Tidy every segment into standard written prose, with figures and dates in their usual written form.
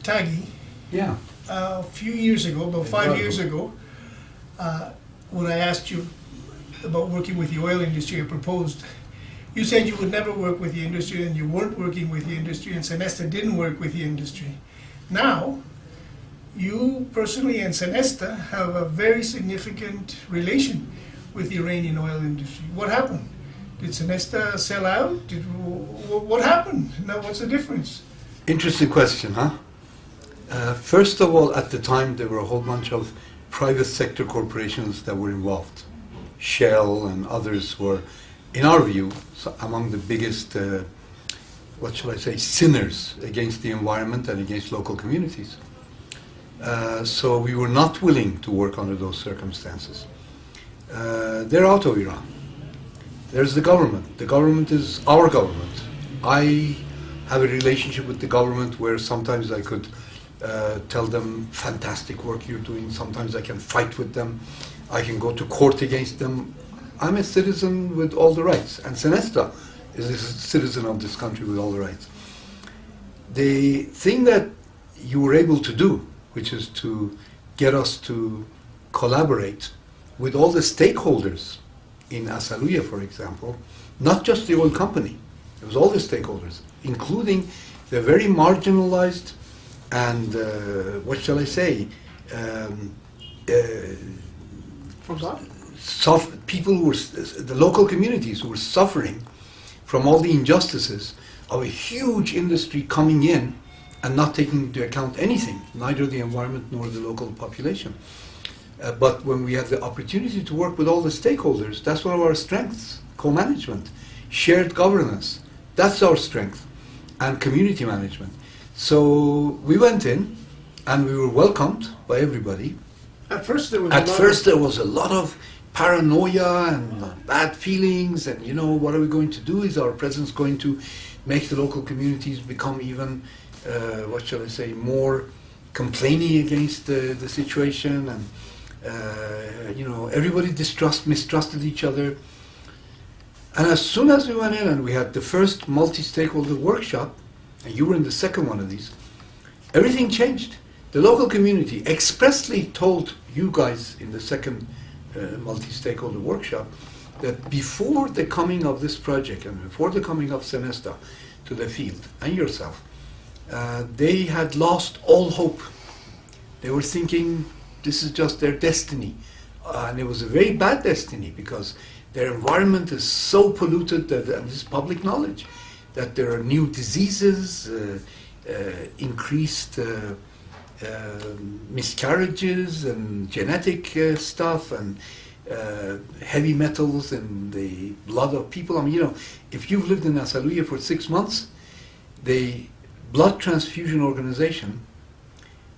Taghi, Yeah. a few years ago, about 5 years ago, when I asked you about working with the oil industry, I proposed, you said you would never work with the industry and you weren't working with the industry, and CENESTA didn't work with the industry. Now, you personally and CENESTA have a very significant relation with the Iranian oil industry. What happened? Did CENESTA sell out? What happened? Now, what's the difference? Interesting question, huh? First of all, at the time, there were a whole bunch of private sector corporations that were involved. Shell and others were, in our view, among the biggest, what shall I say, sinners against the environment and against local communities. So we were not willing to work under those circumstances. They're out of Iran. There's the government. The government is our government. I have a relationship with the government where sometimes I could tell them, fantastic work you're doing. Sometimes I can fight with them. I can go to court against them. I'm a citizen with all the rights. And CENESTA is a citizen of this country with all the rights. The thing that you were able to do, which is to get us to collaborate with all the stakeholders in Asaluya, for example, not just the oil company, it was all the stakeholders, including the very marginalized and, what shall I say, people who were, the local communities who were suffering from all the injustices of a huge industry coming in and not taking into account anything, neither the environment nor the local population. But when we have the opportunity to work with all the stakeholders, that's one of our strengths. Co-management, shared governance, that's our strength, and community management. So we went in and we were welcomed by everybody. At first there was a lot of paranoia and bad feelings, and you know, what are we going to do? Is our presence going to make the local communities become even, what shall I say, more complaining against the situation? And you know, everybody mistrusted each other. And as soon as we went in and we had the first multi-stakeholder workshop, and you were in the second one of these, everything changed. The local community expressly told you guys in the second multi-stakeholder workshop that before the coming of this project and before the coming of CENESTA to the field, and yourself, they had lost all hope. They were thinking this is just their destiny. And it was a very bad destiny because their environment is so polluted that, and this is public knowledge, that there are new diseases, increased miscarriages and genetic stuff, and heavy metals in the blood of people. I mean, you know, if you've lived in Asaluya for 6 months, the blood transfusion organization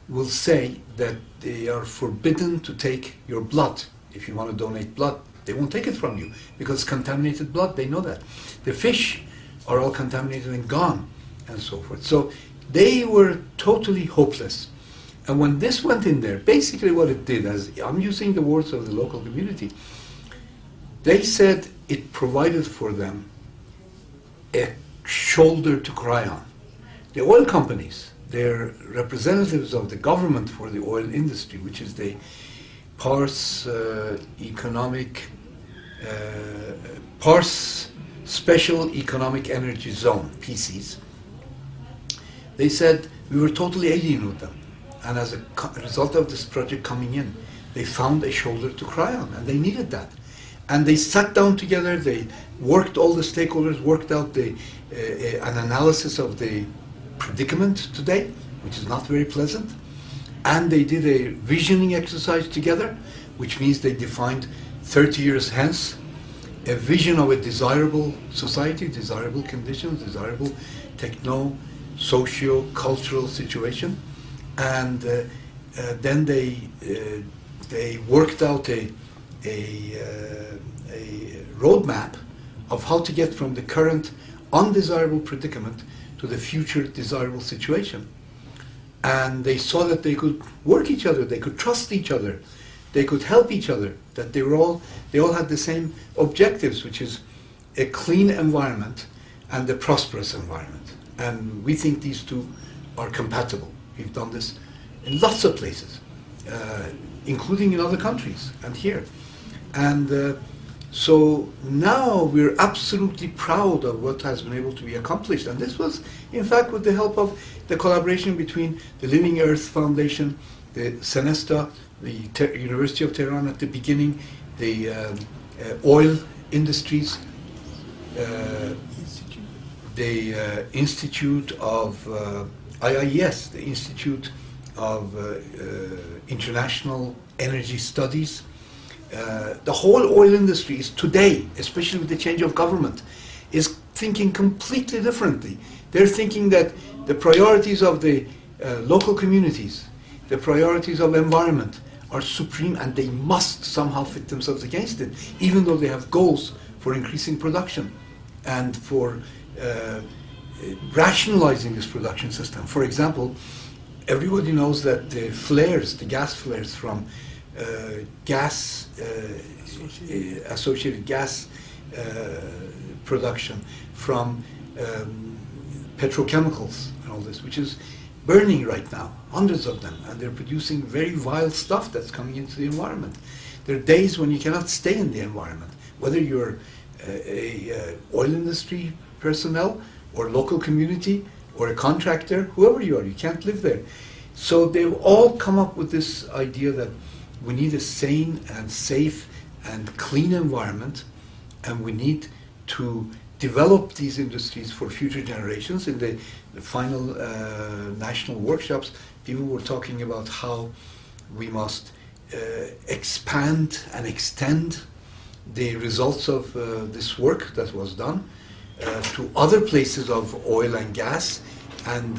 will say that they are forbidden to take your blood. If you want to donate blood, they won't take it from you because it's contaminated blood. They know that. The fish are all contaminated and gone, and so forth. So they were totally hopeless. And when this went in there, basically what it did, as I'm using the words of the local community, they said it provided for them a shoulder to cry on. The oil companies, they're representatives of the government for the oil industry, which is the Pars Special Economic Energy Zone, PCs. They said we were totally alien with them. And as a result of this project coming in, they found a shoulder to cry on, and they needed that. And they sat down together, they worked, all the stakeholders worked out an analysis of the predicament today, which is not very pleasant. And they did a visioning exercise together, which means they defined 30 years hence a vision of a desirable society, desirable conditions, desirable socio-cultural situation. And then they worked out a roadmap of how to get from the current undesirable predicament to the future desirable situation. And they saw that they could work each other, they could trust each other, they could help each other, that they all had the same objectives, which is a clean environment and a prosperous environment. And we think these two are compatible. We've done this in lots of places, including in other countries and here. And so now we're absolutely proud of what has been able to be accomplished. And this was, in fact, with the help of the collaboration between the Living Earth Foundation, the CENESTA, the University of Tehran at the beginning, the oil industries, the Institute of IIES, the Institute of International Energy Studies. The whole oil industry is today, especially with the change of government, is thinking completely differently. They're thinking that the priorities of the local communities, the priorities of environment are supreme, and they must somehow fit themselves against it, even though they have goals for increasing production and for rationalizing this production system. For example, everybody knows that the flares, the gas flares from associated gas production from petrochemicals and all this, which is burning right now, hundreds of them, and they're producing very vile stuff that's coming into the environment. There are days when you cannot stay in the environment, whether you're a oil industry personnel or local community or a contractor, whoever you are, you can't live there. So they've all come up with this idea that we need a sane and safe and clean environment, and we need to develop these industries for future generations. In the final national workshops, people were talking about how we must expand and extend the results of this work that was done to other places of oil and gas, and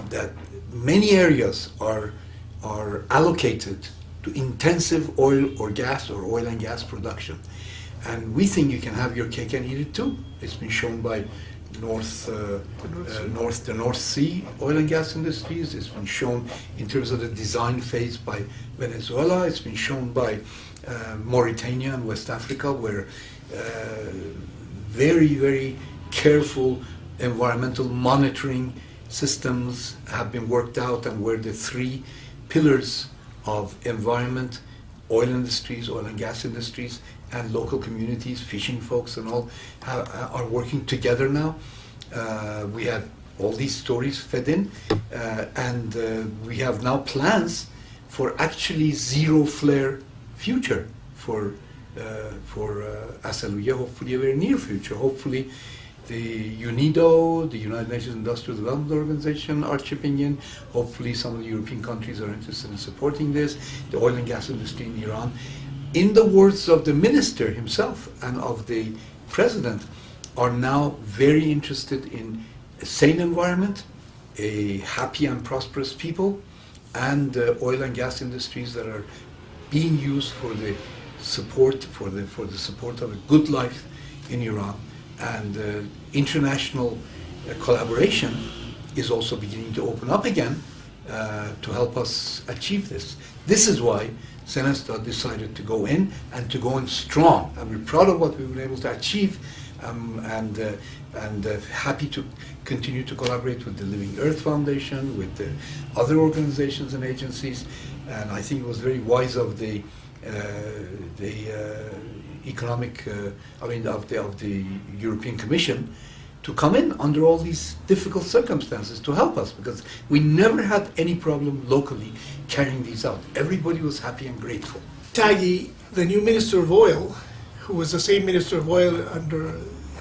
that many areas are allocated to intensive oil and gas production. And we think you can have your cake and eat it too. It's been shown by the North Sea oil and gas industries. It's been shown in terms of the design phase by Venezuela. It's been shown by Mauritania and West Africa, where very, very careful environmental monitoring systems have been worked out, and where the three pillars of environment, oil industries, oil and gas industries, and local communities, fishing folks and all, are working together now. We had all these stories fed in, and we have now plans for actually zero flare future for Asaluya, hopefully a very near future. Hopefully the UNIDO, the United Nations Industrial Development Organization, are chipping in. Hopefully some of the European countries are interested in supporting this. The oil and gas industry in Iran. In the words of the minister himself and of the president, are now very interested in a sane environment, a happy and prosperous people, and oil and gas industries that are being used for the support of a good life in Iran. And international collaboration is also beginning to open up again to help us achieve this. This is why CENESTA decided to go in, and to go in strong. And we're proud of what we've been able to achieve, and happy to continue to collaborate with the Living Earth Foundation, with the other organizations and agencies. And I think it was very wise of the European Commission to come in under all these difficult circumstances to help us, because we never had any problem locally carrying these out. Everybody was happy and grateful. Taghi, the new Minister of Oil, who was the same Minister of Oil under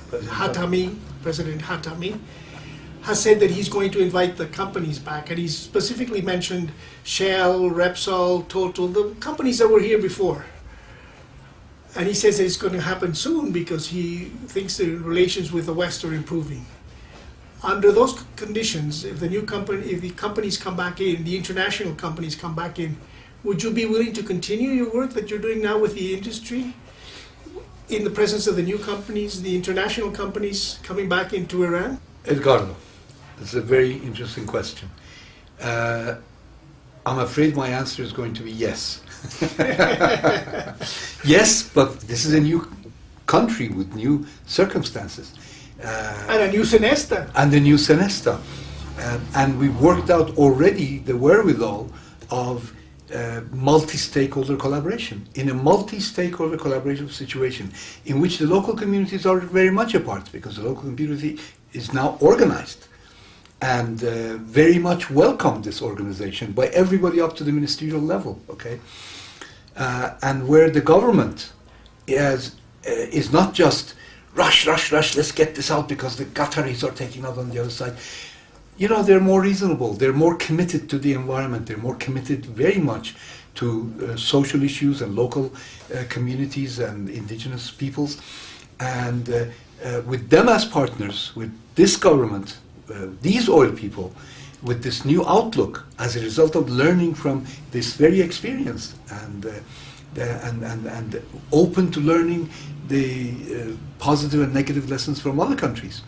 President Hatami, has said that he's going to invite the companies back, and he's specifically mentioned Shell, Repsol, Total, the companies that were here before. And he says that it's going to happen soon because he thinks the relations with the West are improving. Under those conditions, if the companies come back in, the international companies come back in, would you be willing to continue your work that you're doing now with the industry in the presence of the new companies, the international companies coming back into Iran? Edgardo, it's a very interesting question. I'm afraid my answer is going to be yes. Yes, but this is a new country with new circumstances. And a new CENESTA. and the new CENESTA. And we worked out already the wherewithal of multi-stakeholder collaboration. In a multi-stakeholder collaboration situation in which the local communities are very much a part, because the local community is now organized and very much welcomed this organization by everybody up to the ministerial level, okay? And where the government is not just rush, let's get this out because the Qataris are taking out on the other side. You know, they're more reasonable, they're more committed to the environment, they're more committed very much to social issues and local communities and indigenous peoples. And with them as partners, with this government, these oil people, with this new outlook as a result of learning from this very experience and open to learning the positive and negative lessons from other countries,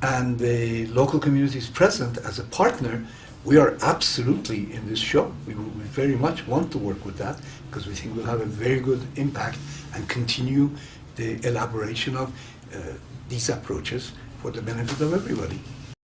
and the local communities present as a partner, we are absolutely in this show. We very much want to work with that because we think we'll have a very good impact and continue the elaboration of these approaches for the benefit of everybody.